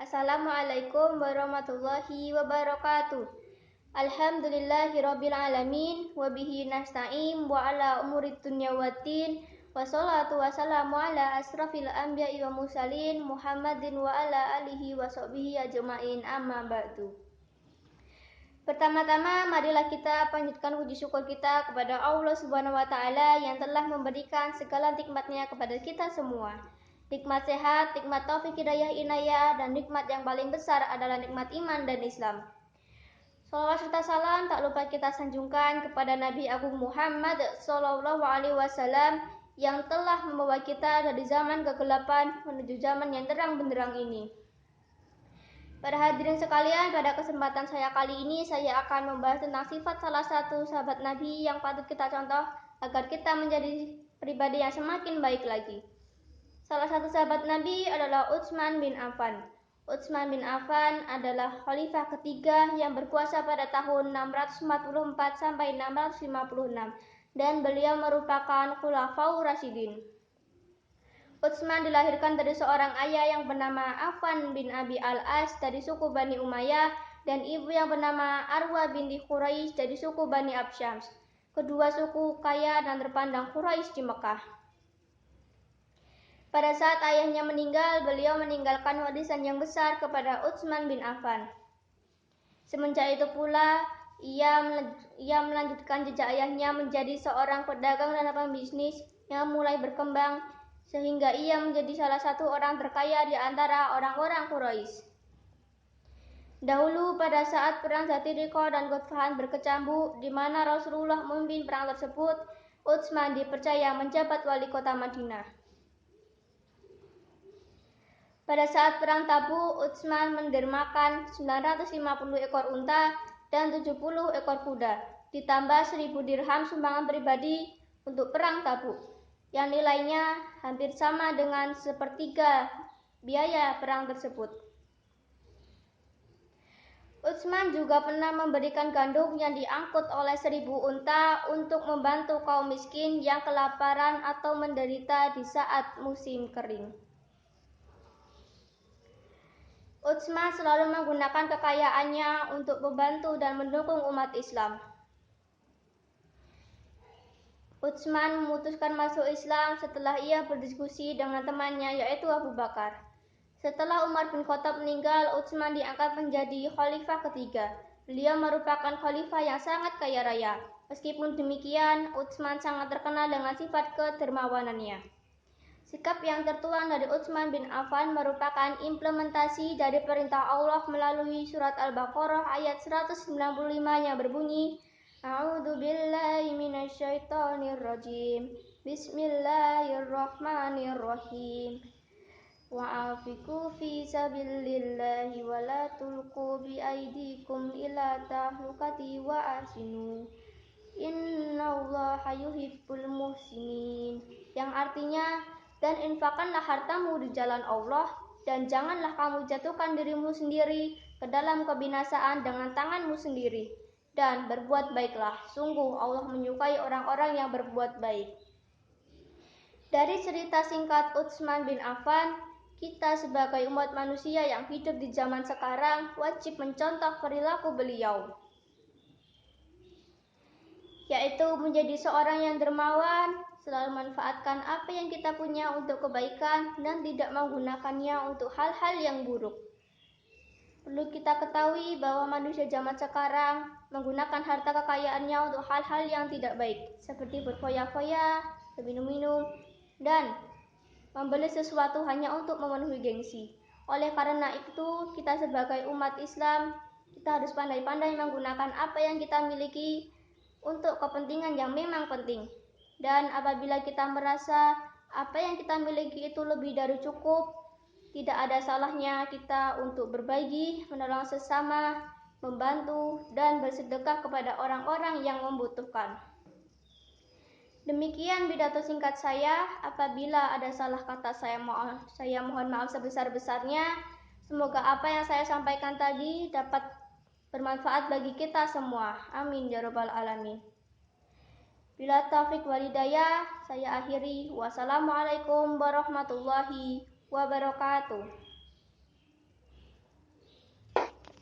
Assalamualaikum warahmatullahi wabarakatuh. Alhamdulillahirabbil alamin wa bihi nasta'in wa ala umurid dunya waddin wassalatu wassalamu ala asrafil anbiya'i wa mursalin Muhammadin wa ala alihi wa sahbihi ajma'in amma ba'du. Pertama-tama marilah kita panjatkan puji syukur kita kepada Allah Subhanahu wa taala yang telah memberikan segala nikmatnya kepada kita semua. Nikmat sehat, nikmat taufik hidayah inayah, dan nikmat yang paling besar adalah nikmat iman dan Islam. Salawat serta salam tak lupa kita sanjungkan kepada Nabi Agung Muhammad Sallallahu Alaihi Wasallam yang telah membawa kita dari zaman kegelapan menuju zaman yang terang benderang ini. Para hadirin sekalian, pada kesempatan saya kali ini saya akan membahas tentang sifat salah satu sahabat Nabi yang patut kita contoh agar kita menjadi pribadi yang semakin baik lagi. Salah satu sahabat Nabi adalah Utsman bin Affan. Utsman bin Affan adalah khalifah ketiga yang berkuasa pada tahun 644 sampai 656 dan beliau merupakan khulafaur rasyidin. Utsman dilahirkan dari seorang ayah yang bernama Affan bin Abi al-As dari suku Bani Umayyah dan ibu yang bernama Arwa binti Quraisy dari suku Bani Absyams. Kedua suku kaya dan terpandang Quraisy di Mekah. Pada saat ayahnya meninggal, beliau meninggalkan warisan yang besar kepada Utsman bin Affan. Semenjak itu pula, ia melanjutkan jejak ayahnya menjadi seorang pedagang dan pembisnis yang mulai berkembang, sehingga ia menjadi salah satu orang terkaya di antara orang-orang Quraisy. Dahulu pada saat perang Zatiriko dan Ghatfan berkecamuk, di mana Rasulullah memimpin perang tersebut, Utsman dipercaya menjabat wali kota Madinah. Pada saat perang Tabuk, Utsman mendermakan 950 ekor unta dan 70 ekor kuda, ditambah 1000 dirham sumbangan pribadi untuk perang Tabuk, yang nilainya hampir sama dengan sepertiga biaya perang tersebut. Utsman juga pernah memberikan gandum yang diangkut oleh 1000 unta untuk membantu kaum miskin yang kelaparan atau menderita di saat musim kering. Utsman selalu menggunakan kekayaannya untuk membantu dan mendukung umat Islam. Utsman memutuskan masuk Islam setelah ia berdiskusi dengan temannya yaitu Abu Bakar. Setelah Umar bin Khattab meninggal, Utsman diangkat menjadi khalifah ketiga. Beliau merupakan khalifah yang sangat kaya raya. Meskipun demikian, Utsman sangat terkenal dengan sifat kedermawanannya. Sikap yang tertuang dari Utsman bin Affan merupakan implementasi dari perintah Allah melalui surat Al-Baqarah ayat 195 yang berbunyi, A'udzu billahi minasyaitonir rajim. Bismillahirrahmanirrahim. Wa'afiku fi sabilillahi wa la tulqu bi aydikum ila tahlukati wa ahsinu. Innallaha yuhibbul muhsinin. Yang artinya, dan infakkanlah hartamu di jalan Allah, dan janganlah kamu jatuhkan dirimu sendiri ke dalam kebinasaan dengan tanganmu sendiri. Dan berbuat baiklah, sungguh Allah menyukai orang-orang yang berbuat baik. Dari cerita singkat Utsman bin Affan, kita sebagai umat manusia yang hidup di zaman sekarang wajib mencontoh perilaku beliau, yaitu menjadi seorang yang dermawan, selalu manfaatkan apa yang kita punya untuk kebaikan dan tidak menggunakannya untuk hal-hal yang buruk. Perlu kita ketahui bahwa manusia zaman sekarang menggunakan harta kekayaannya untuk hal-hal yang tidak baik, seperti berfoya-foya, berminum-minum, dan membeli sesuatu hanya untuk memenuhi gengsi. Oleh karena itu, kita sebagai umat Islam, kita harus pandai-pandai menggunakan apa yang kita miliki untuk kepentingan yang memang penting. Dan apabila kita merasa apa yang kita miliki itu lebih dari cukup, tidak ada salahnya kita untuk berbagi, menolong sesama, membantu, dan bersedekah kepada orang-orang yang membutuhkan. Demikian pidato singkat saya. Apabila ada salah kata, saya mohon maaf sebesar-besarnya. Semoga apa yang saya sampaikan tadi dapat bermanfaat bagi kita semua. Amin ya rabbal alamin. Bila taufik wal hidayah, saya akhiri. Wassalamualaikum warahmatullahi wabarakatuh.